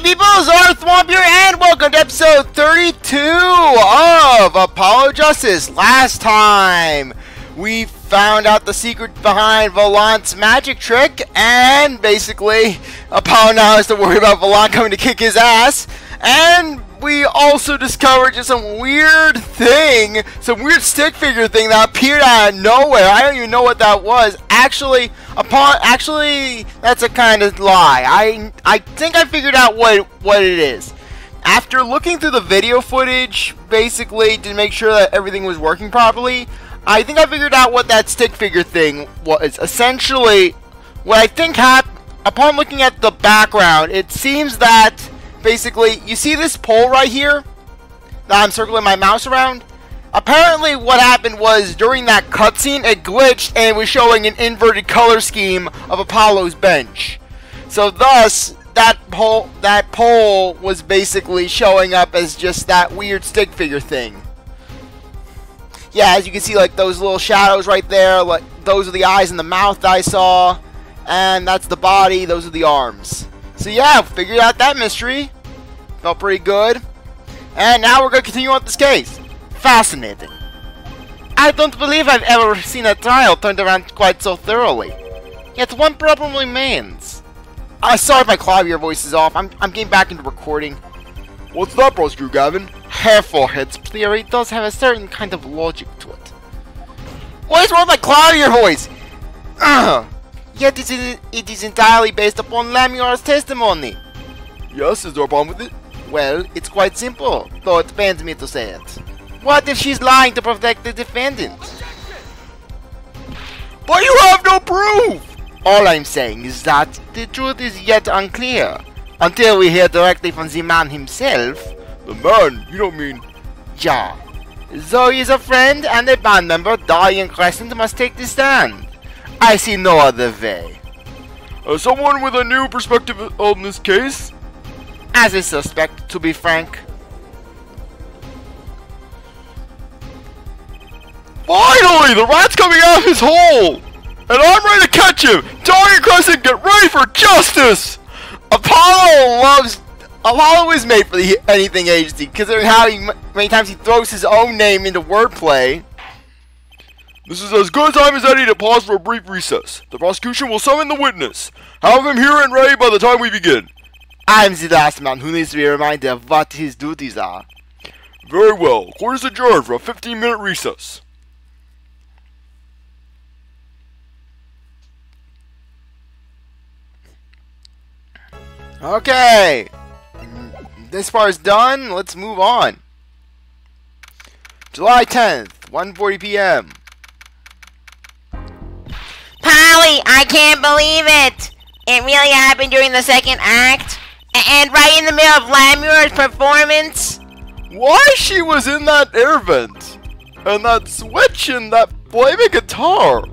people, CzarThwomp here, and welcome to episode 32 of Apollo Justice. Last time, we found out the secret behind Volant's magic trick, and basically, Apollo now has to worry about Volant coming to kick his ass, and we also discovered just some weird stick figure thing that appeared out of nowhere. I don't even know what that was. Actually, that's a kind of lie. I think I figured out what it is. After looking through the video footage, basically, to make sure that everything was working properly, I think I figured out what that stick figure thing was. Essentially, what I think happened, upon looking at the background, it seems that basically, you see this pole right here that I'm circling my mouse around? Apparently what happened was during that cutscene it glitched and it was showing an inverted color scheme of Apollo's bench. So thus that pole was basically showing up as just that weird stick figure thing. Yeah, as you can see, like those little shadows right there, like those are the eyes and the mouth that I saw, and that's the body, those are the arms. So yeah, figured out that mystery. Felt pretty good. And now we're going to continue on with this case. Fascinating. I don't believe I've ever seen a trial turned around quite so thoroughly. Yet one problem remains. Sorry if my Klavier voice is off. I'm getting back into recording. What's that, Prosecutor Gavin? Hairforehead's theory does have a certain kind of logic to it. What is wrong with my Klavier voice? Yet it is entirely based upon Lamur's testimony. Yes, is there a problem with it? Well, it's quite simple, though it pains me to say it. What if she's lying to protect the defendant? But you have no proof! All I'm saying is that the truth is yet unclear, until we hear directly from the man himself. The man? You don't mean... Yeah. Zoe is a friend, and a band member, Daryan Crescent, must take the stand. I see no other way. As someone with a new perspective on this case? As a suspect, to be frank. Finally! The rat's coming out of his hole! And I'm ready to catch him! Daryan Crescent, get ready for justice! Apollo is made for the anything agency, considering how many times he throws his own name into wordplay. This is as good a time as any to pause for a brief recess. The prosecution will summon the witness. Have him here and ready by the time we begin. I'm the last man who needs to be reminded of what his duties are. Very well. Court is adjourned for a 15-minute recess. Okay. This part is done. Let's move on. July 10th, 1:40 p.m. Polly, I can't believe it! It really happened during the second act? And right in the middle of Lamur's performance? Why she was in that air vent? And that switch and that flaming guitar?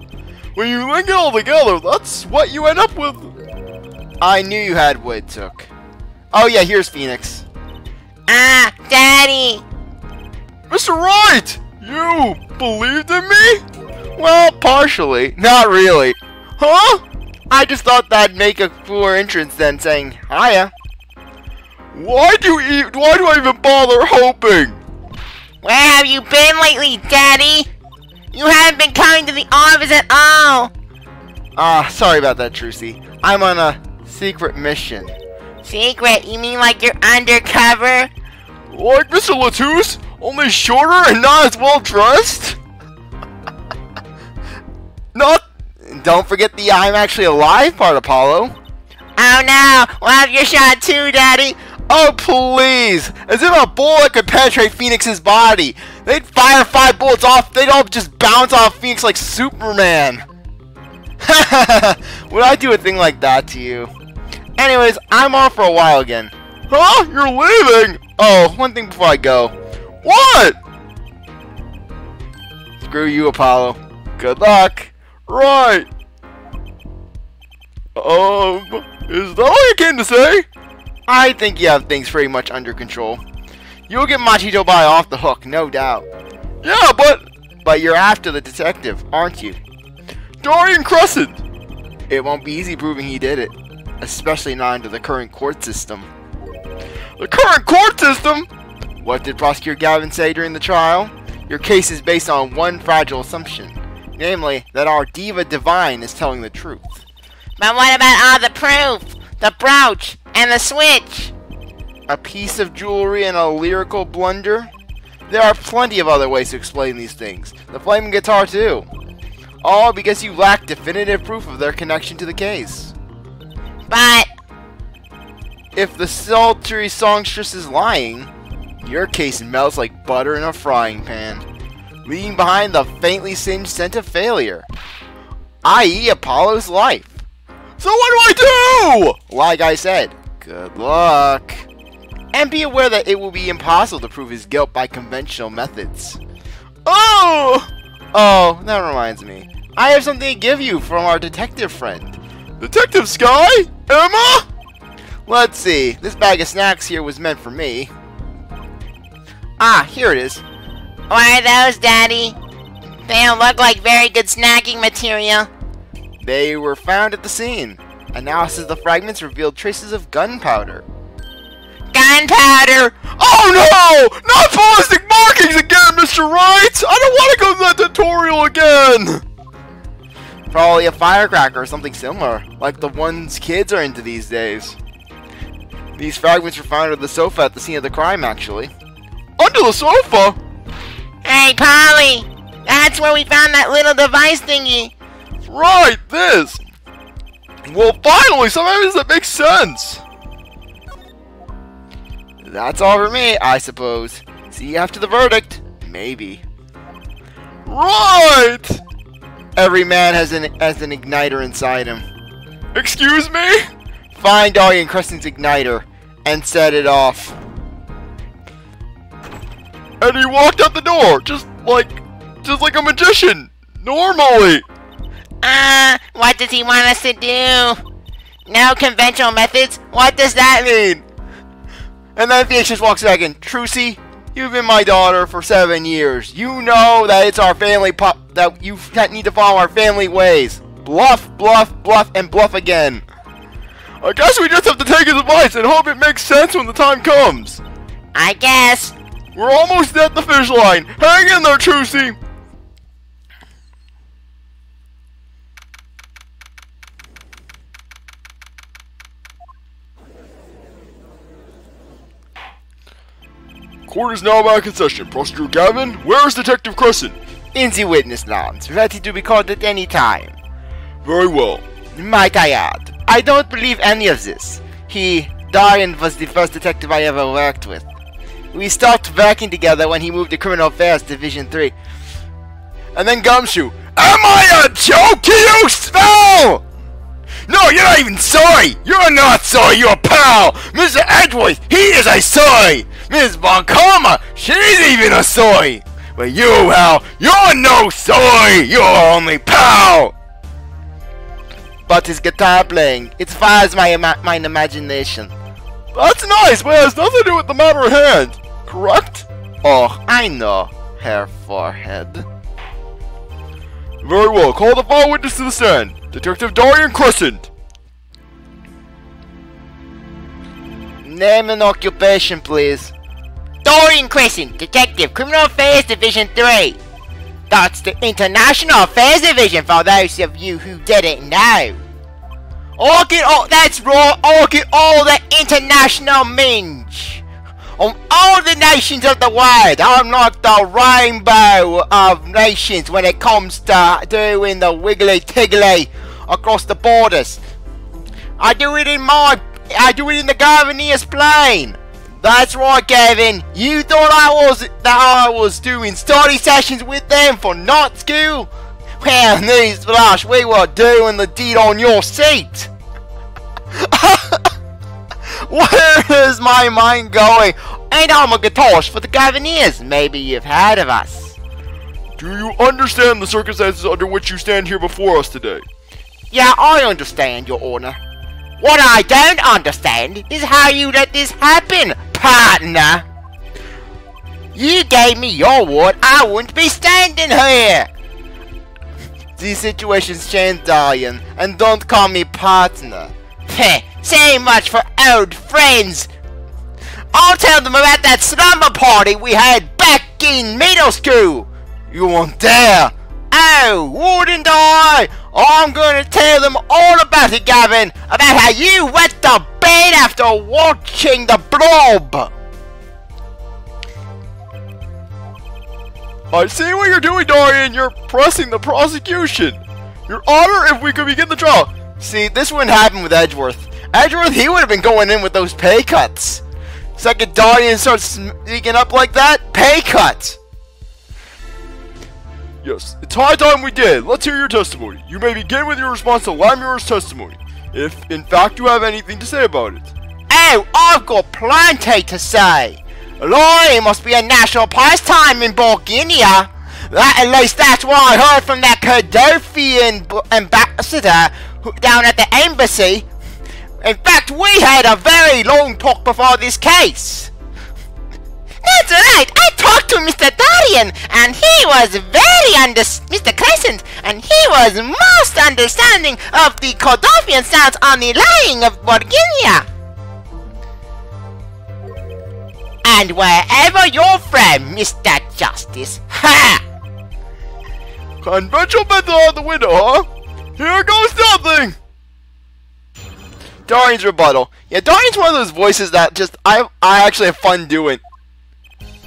When you link it all together, that's what you end up with. I knew you had what it took. Oh yeah, here's Phoenix. Ah, Daddy! Mr. Wright! You believed in me? Well, partially. Not really. Huh? I just thought that'd make a cooler entrance than saying, hiya. Why do I even bother hoping? Where have you been lately, Daddy? You haven't been coming to the office at all. Sorry about that, Trucy. I'm on a secret mission. Secret? You mean like you're undercover? Like Mr. Latouche? Only shorter and not as well dressed? Don't forget the I'm actually alive part, Apollo. Oh no, we'll have your shot too, Daddy. Oh please! As if a bullet could penetrate Phoenix's body. They'd fire 5 bullets off, they'd all just bounce off Phoenix like Superman. Would I do a thing like that to you? Anyways, I'm off for a while again. Huh? You're leaving? Oh, one thing before I go. What? Screw you, Apollo. Good luck. Right. Is that what you came to say? I think you have things pretty much under control. You'll get Machito Bai off the hook, no doubt. Yeah, but you're after the detective, aren't you? Daryan Crescent! It won't be easy proving he did it, especially not under the current court system. The current court system? What did Prosecutor Gavin say during the trial? Your case is based on one fragile assumption, namely that our diva divine is telling the truth. But what about all the proof? The brooch and the switch? A piece of jewelry and a lyrical blunder? There are plenty of other ways to explain these things. The flaming guitar too. All because you lack definitive proof of their connection to the case. But if the sultry songstress is lying, your case melts like butter in a frying pan, leaving behind the faintly singed scent of failure, i.e. Apollo's life. So what do I do? Like I said, good luck. And be aware that it will be impossible to prove his guilt by conventional methods. Oh! Oh, that reminds me. I have something to give you from our detective friend. Detective Sky? Emma? Let's see. This bag of snacks here was meant for me. Ah, here it is. what are those, Daddy? They don't look like very good snacking material. They were found at the scene. Analysis of the fragments revealed traces of gunpowder. Gunpowder! Oh no! Not ballistic markings again, Mr. Wright! I don't want to go through that tutorial again! Probably a firecracker or something similar, like the ones kids are into these days. These fragments were found under the sofa at the scene of the crime, actually. Under the sofa? Hey, Polly! That's where we found that little device thingy. Right, this! Well, finally, some evidence that makes sense! That's all for me, I suppose. See you after the verdict. Maybe. Right! Every man has an igniter inside him. Excuse me? Find Daryan Crescent's igniter and set it off. And he walked out the door, just like a magician, normally. What does he want us to do? No conventional methods? What does that mean? And then Phoenix just walks back in. Trucy, you've been my daughter for 7 years. You know that it's our family that you need to follow our family ways. Bluff, bluff, bluff, and bluff again. I guess we just have to take his advice and hope it makes sense when the time comes. I guess. We're almost at the finish line. Hang in there, Trucy. Court is now back in session. Prosecutor Gavin, where is Detective Crescent? In the witness lounge, ready to be called at any time. Very well. Might I add, I don't believe any of this. Daryan was the first detective I ever worked with. We started working together when he moved to Criminal Affairs Division 3. And then Gumshoe. Am I a joke to you, Spell? No, you're not even sorry. You're not sorry. You're a pal. Mr. Edgeworth, he is a soy. Ms. Boncoma, she's even a soy. But you, Hal, you're no soy. You're only pal. But his guitar playing, it fires my imagination. That's nice, but it has nothing to do with the matter at hand. Correct? Oh, I know, Hair Forehead. Very well. Call the final witness to the stand. Detective Daryan Crescent. Name and occupation, please. Daryan Crescent, Detective, Criminal Affairs Division 3. That's the International Affairs Division for those of you who didn't know. That's right, I'll get all the international minge. On all the nations of the world, I'm like the rainbow of nations when it comes to doing the wiggly tiggly across the borders. I do it in the Gavineer's plane. That's right, Gavin. You thought I was doing study sessions with them for night school? Well, newsflash, we were doing the deed on your seat. Where is my mind going? And I'm a guitarist for the Gavineers. Maybe you've heard of us. Do you understand the circumstances under which you stand here before us today? Yeah, I understand, Your Honor. What I don't understand is how you let this happen, partner. You gave me your word I wouldn't be standing here. These situations change, Daryan, and don't call me partner. Heh, say much for old friends. I'll tell them about that slumber party we had back in middle school. You won't dare. Oh, wouldn't I? I'm going to tell them all about it, Gavin. About how you wet the bed after watching the Blob. I see what you're doing, Daryan. You're pressing the prosecution. Your Honor, if we could begin the trial. See, this wouldn't happen with Edgeworth. Edgeworth, he would have been going in with those pay cuts. Second Daryan starts sneaking up like that, pay cut. Yes, it's high time we did. Let's hear your testimony. You may begin with your response to Lamur's testimony, if in fact you have anything to say about it. Oh, I've got plenty to say. Lying must be a national pastime in Bulgaria. At least that's what I heard from that Klavier ambassador down at the embassy. In fact, we had a very long talk before this case. That's right, I talked to Mr. Daryan, and he was Mr. Crescent, and he was most understanding of the Klavier stance on the lying of Bulgaria. And wherever you're from, Mr. Justice, ha! Conventional method out the window, huh? Here goes nothing! Daryan's rebuttal. Yeah, Daryan's one of those voices that just, I actually have fun doing.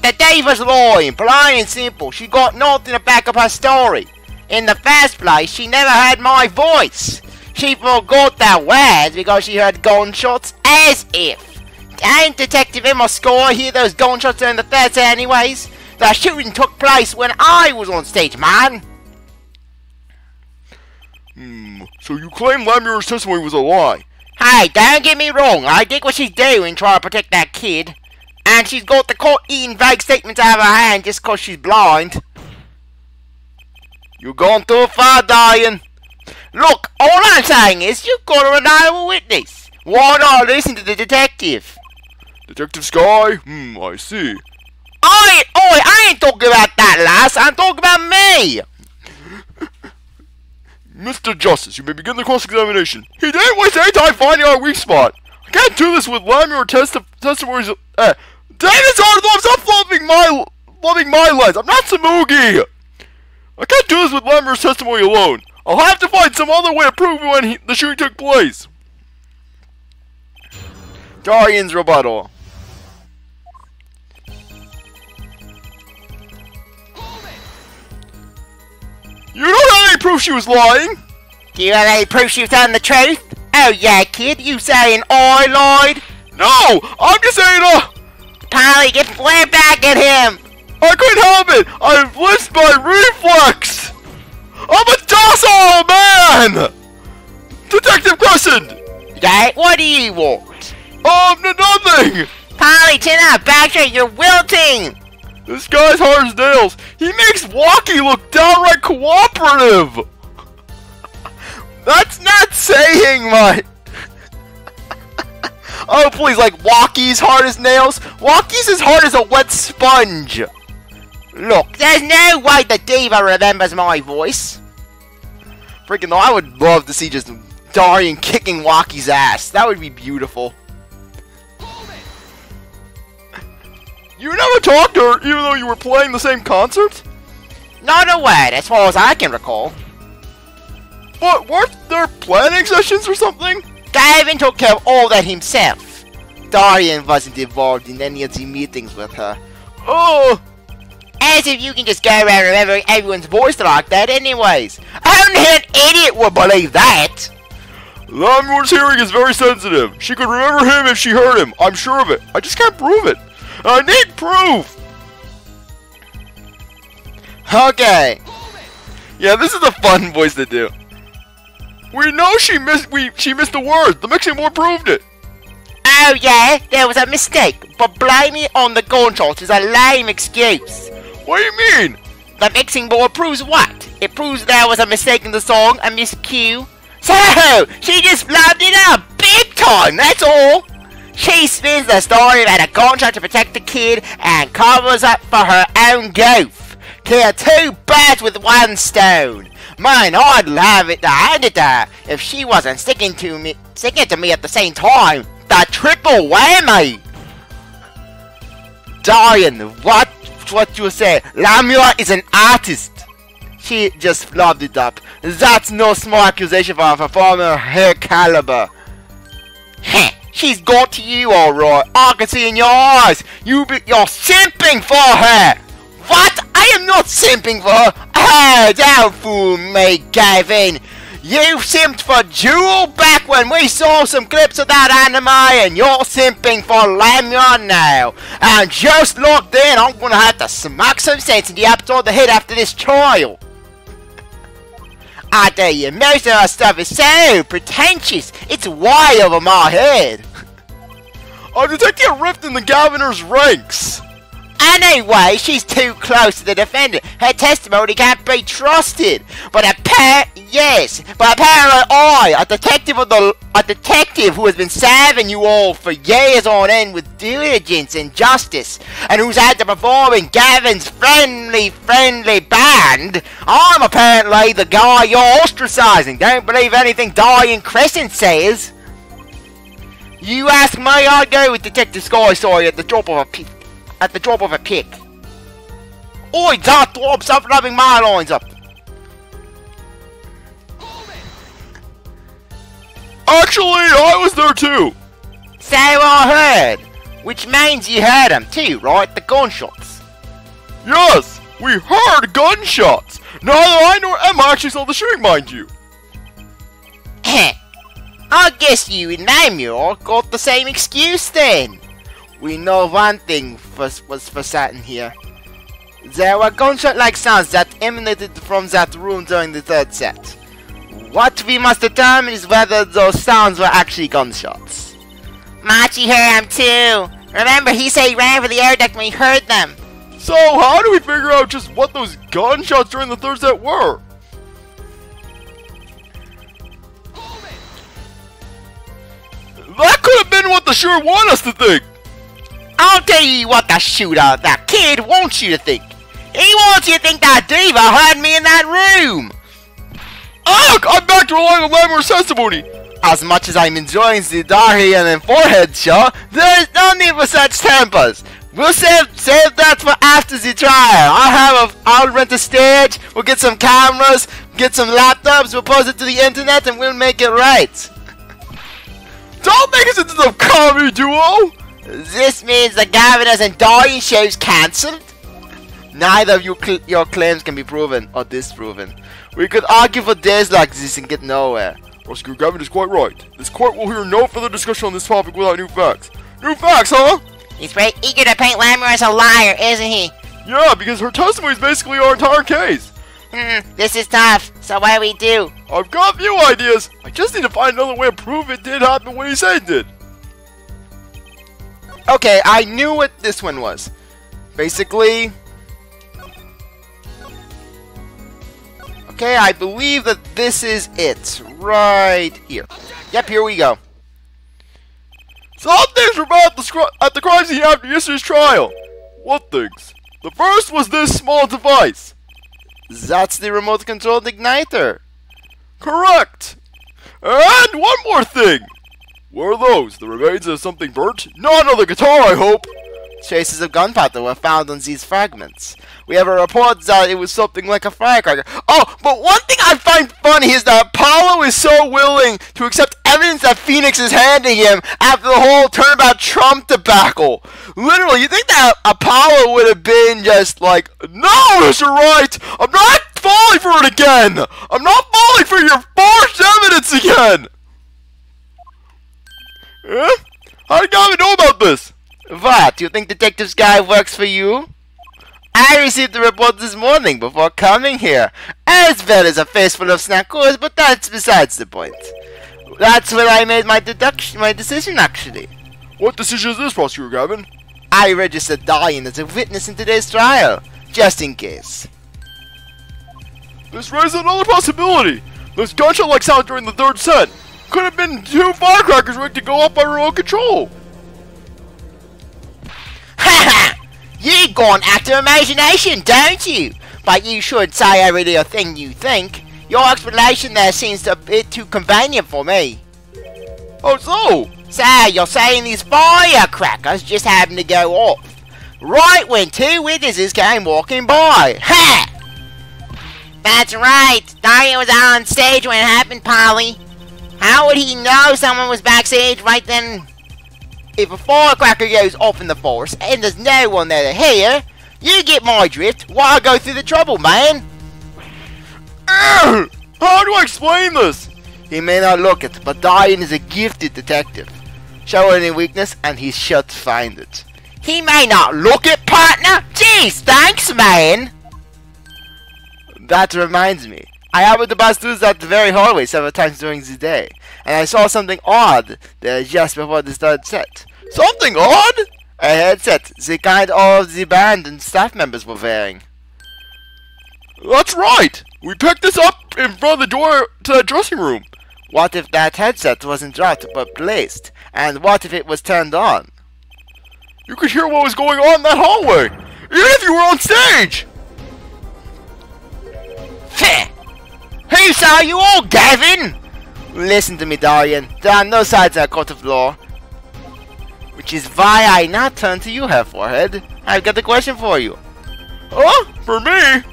The diva's lying, plain and simple. She got nothing to back up her story. In the first place, she never heard my voice. She forgot the words because she heard gunshots, as if. Ain't Detective Emma Score hear those gunshots in the theatre anyways? The shooting took place when I was on stage, man. So you claim Lamur's testimony was a lie? Hey, don't get me wrong. I dig what she's doing, trying to protect that kid. And she's got the court eating vague statements out of her hand just because she's blind. You're going too far, Daryan. Look, all I'm saying is you've got a reliable witness. Why not listen to the detective? Detective Sky? I see. I ain't talking about that, lass. I'm talking about me. Mr. Justice, you may begin the cross-examination. He didn't waste any time finding our weak spot. I can't do this with Lamur testimonies. David CzarThwomp, stop loving my lens. I'm not Samugi. I can't do this with Lamur's testimony alone. I'll have to find some other way to prove when the shooting took place. Daryan's rebuttal. You don't have any proof she was lying. Do you have any proof she was telling the truth? Oh yeah, kid, you saying I lied? No, I'm just saying, Polly, get flare back at him! I couldn't help it! I blitzed my reflex! I'm a docile man! Detective Crescent! Okay, what do you want? Nothing! Polly, chin up, backtrack, you're wilting! This guy's hard as nails. He makes Walkie look downright cooperative! That's not saying much! Oh, please, like Walkie's hard as nails? Walkie's as hard as a wet sponge! Look, there's no way the diva remembers my voice. Freaking though, I would love to see just Daryan kicking Walkie's ass. That would be beautiful. You never talked to her even though you were playing the same concert? Not a word, as far as I can recall. What, weren't there planning sessions or something? Gavin took care of all that himself. Daryan wasn't involved in any of the meetings with her. Oh! As if you can just go around remembering everyone's voice like that anyways. Only an idiot would believe that. Lamur's hearing is very sensitive. She could remember him if she heard him. I'm sure of it. I just can't prove it. I need proof! Okay. Yeah, this is a fun voice to do. We know she missed a word. The mixing board proved it. Oh yeah, there was a mistake, but blaming it on the gunshots is a lame excuse. What do you mean? The mixing board proves what? It proves there was a mistake in the song, a miscue. So, she just blabbed it up big time, that's all. She spins the story about a gunshot to protect the kid and covers up for her own goof. Kill two birds with one stone. Man, I'd love it to hand it to her if she wasn't sticking to me at the same time. The triple whammy. Daryan, what you say? Lamia is an artist. She just flubbed it up. That's no small accusation for a performer of her caliber. Heh, she's got to you alright. I can see in your eyes. You're simping for her. What? I am not simping for her. Oh, don't fool me, Gavin. You simped for Jewel back when we saw some clips of that anime, and you're simping for Lamia now. And just like then, I'm gonna have to smack some sense in the episode of the head after this trial. I tell you, most of our stuff is so pretentious, it's way over my head. I'm detecting a rift in the governor's ranks. Anyway, she's too close to the defendant. Her testimony can't be trusted. But apparently I, a detective who has been serving you all for years on end with diligence and justice, and who's had to perform in Gavin's friendly band, I'm apparently the guy you're ostracizing. Don't believe anything Daryan Crescent says. You ask me, I'd go with Detective Sky at the drop of a pick. Oi, CzarThwomp, stop rubbing my lines up. Actually, I was there too. So I heard. Which means you heard them too, right? The gunshots. Yes, we heard gunshots. Neither I nor Emma actually saw the shooting, mind you. I guess you and Samuel got the same excuse then. We know one thing was for certain here. There were gunshot-like sounds that emanated from that room during the third set. What we must determine is whether those sounds were actually gunshots. Machi heard them too. Remember, he said he ran for the air duct when he heard them. So how do we figure out just what those gunshots during the third set were? That could have been what the shooter wanted us to think. I'll tell you what the shooter, that kid, wants you to think. He wants you to think that Diva heard me in that room. Ugh, I'm back to relying on Lamia's testimony. As much as I'm enjoying the Daryan and forehead show, there is no need for such tempers. We'll save that for after the trial. I'll rent a stage, we'll get some cameras, get some laptops, we'll post it to the internet, and we'll make it right. Don't make us into some comedy duo. This means the Governors and Daryan shows cancelled? Neither of your claims can be proven or disproven. We could argue for days like this and get nowhere. Prosecutor Gavin is quite right. This court will hear no further discussion on this topic without new facts. New facts, huh? He's very eager to paint Lamia as a liar, isn't he? Yeah, because her testimony is basically our entire case. This is tough. So what do we do? I've got a few ideas. I just need to find another way to prove it did happen when he said it did. Okay, I knew what this one was. Basically... Okay, I believe that this is it. Right here. Yep, here we go. Some things were bad at the crime scene after yesterday's trial. What things? The first was this small device. That's the remote-controlled igniter. Correct. And one more thing. What are those? The remains of something burnt? Not another guitar, I hope. Traces of gunpowder were found on these fragments. We have a report that it was something like a firecracker. Oh, but one thing I find funny is that Apollo is so willing to accept evidence that Phoenix is handing him after the whole turnabout Trump debacle. Literally, you think that Apollo would have been just like, no, Mr. Wright, I'm not falling for it again. I'm not falling for your forged evidence again. How did Gavin know about this? What? Do you think Detective Guy works for you? I received the report this morning before coming here, as well as a face full of Snackoos, but that's besides the point. That's where I made my decision, actually. What decision is this, Prosecutor Gavin? I registered Daryan as a witness in today's trial, just in case. This raises another possibility. Those gunshot-like sounds during the third set could have been two firecrackers rigged to go off by remote control. Ha! You go on active imagination, don't you? But you should say every little thing you think. Your explanation there seems a bit too convenient for me. Oh, so? So, you're saying these firecrackers just happened to go off. right when two witnesses came walking by. Ha! That's right. Daryan was out on stage when it happened, Polly. How would he know someone was backstage right then? If a firecracker goes off in the forest and there's no one there to hear, you get my drift. Why go through the trouble, man? How do I explain this? He may not look it, but Daryan is a gifted detective. Show any weakness and he's sure to find it. He may not look it, partner. Jeez, thanks, man. That reminds me. I happened to pass through that very hallway several times during the day, and I saw something odd there just before the third set. Something odd? A headset, the kind all of the band and staff members were wearing. That's right! We picked this up in front of the door to that dressing room. What if that headset wasn't dropped but placed? And what if it was turned on? You could hear what was going on in that hallway, even if you were on stage! Who saw you all, Gavin? Listen to me, Daryan. There are no sides in a court of law. Which is why I now turn to you, Herr Forehead. I've got a question for you. Oh? For me?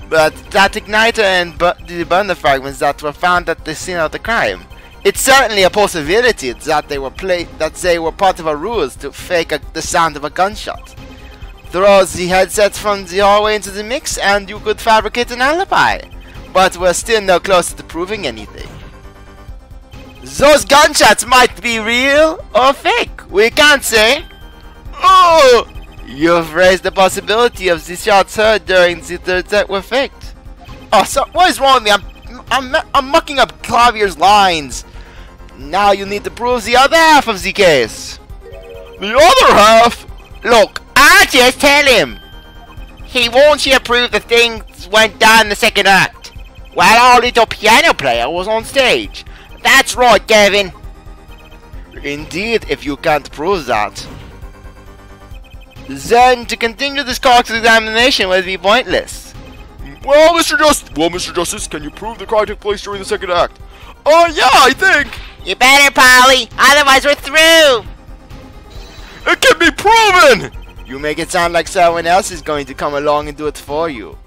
But that igniter and the burner fragments that were found at the scene of the crime. It's certainly a possibility that they were part of a ruse to fake the sound of a gunshot. Throw the headsets from the hallway into the mix and you could fabricate an alibi. But we're still no closer to proving anything. Those gunshots might be real or fake. We can't say. Oh! You've raised the possibility of the shots heard during the third set were faked. Oh, so what is wrong with me? I'm mucking up Klavier's lines. Now you need to prove the other half of the case. The other half? Look, I just tell him. He wants you to prove the things went down in the second act, while our little piano player was on stage. That's right, Gavin. Indeed, if you can't prove that. Then to continue this cross-examination would be pointless. Well, Mr. Justice, can you prove the crime took place during the second act? Yeah, I think. You better, Polly. Otherwise, we're through. It can be proven. You make it sound like someone else is going to come along and do it for you.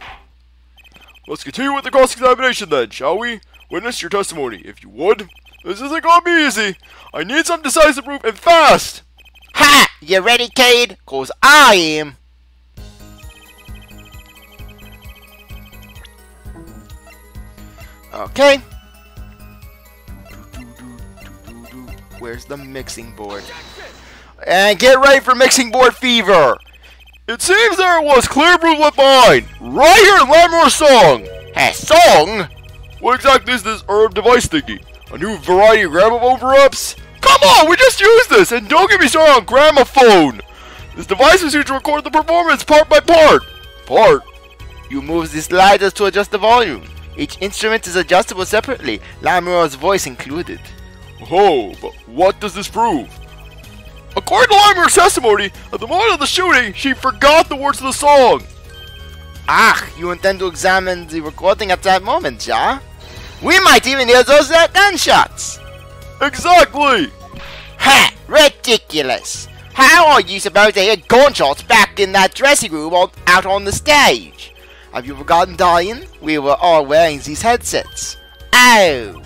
Let's continue with the cross-examination then, shall we? Witness your testimony, if you would. This isn't gonna be easy. I need some decisive proof and fast. Ha! You ready, Cade? 'Cause I am. Okay. Where's the mixing board? And get ready for mixing board fever. It seems there was clear proof left behind. Right here in Lamore's song. A song? What exactly is this herb device thingy? A new variety of gramophone for-ups? Come on, we just used this, and don't get me started on gramophone. This device is used to record the performance part by part. You move the sliders to adjust the volume. Each instrument is adjustable separately, Lamore's voice included. Oh, but what does this prove? According to Lamore's testimony, at the moment of the shooting, she forgot the words of the song. Ah, you intend to examine the recording at that moment, yeah? We might even hear those gunshots! Exactly! Ha! Ridiculous! How are you supposed to hear gunshots back in that dressing room out on the stage? Have you forgotten, Daryan? We were all wearing these headsets. Oh!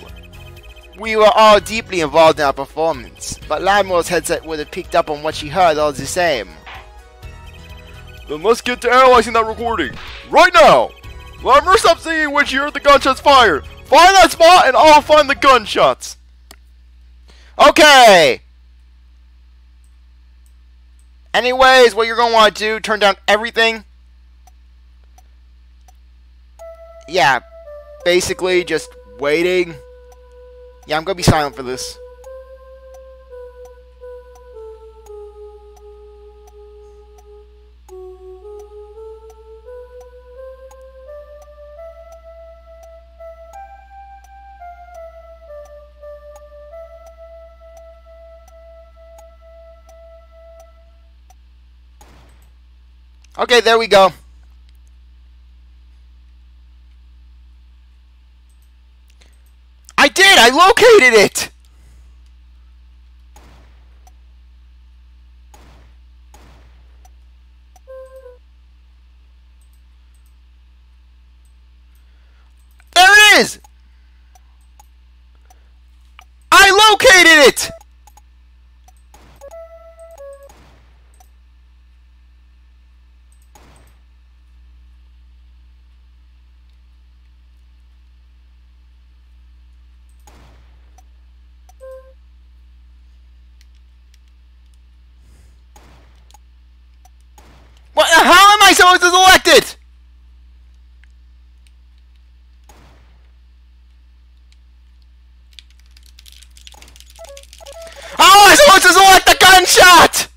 We were all deeply involved in our performance, but Lamore's headset would have picked up on what she heard all the same. Then let's get to analyzing that recording. Right now! Lamore, stop singing when she heard the gunshots fired. Find that spot and I'll find the gunshots. Okay! Anyways, what you're going to want to do, turn down everything. Yeah, basically just waiting. Yeah, I'm going to be silent for this. Okay, there we go. I did! I located it! is! I located it! What? How am I supposed to select it? How am I supposed to select the gunshot?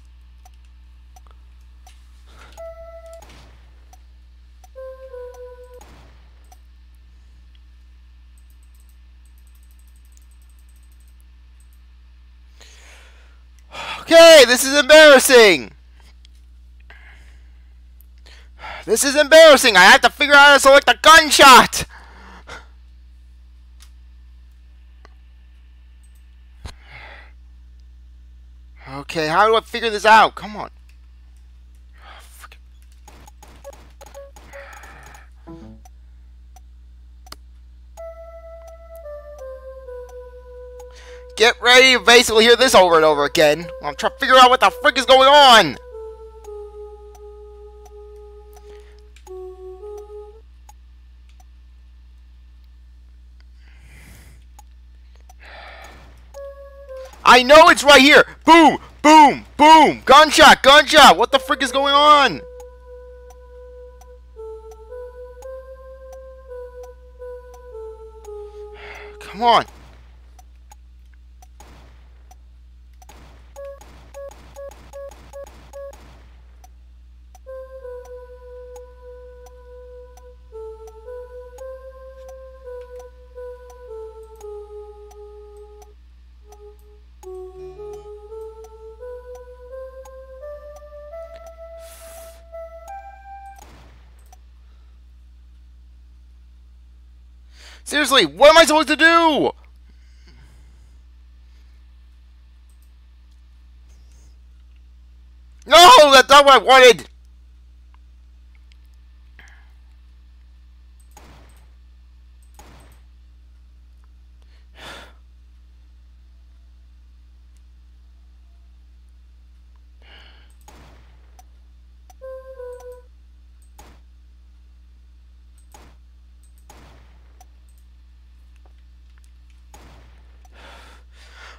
Okay, this is embarrassing. This is embarrassing. I have to figure out how to select a gunshot. Okay, how do I figure this out? Come on. Get ready to basically hear this over and over again. I'm trying to figure out what the frick is going on. I know it's right here. Boom, boom, boom. Gunshot, gunshot. What the frick is going on? Come on. Seriously, what am I supposed to do? No, that's not what I wanted.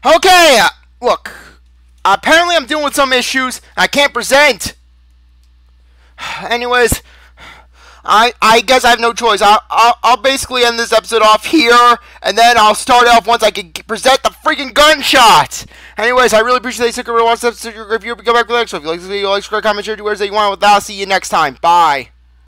Okay, look. Apparently I'm dealing with some issues. I can't present. Anyways, I guess I have no choice. I'll basically end this episode off here, and then I'll start off once I can present the freaking gunshot. Anyways, I really appreciate that you took a watch this episode. If you go back to the next one, if you like this video, like, subscribe, comment, share, do whatever you want. With that, I'll see you next time. Bye.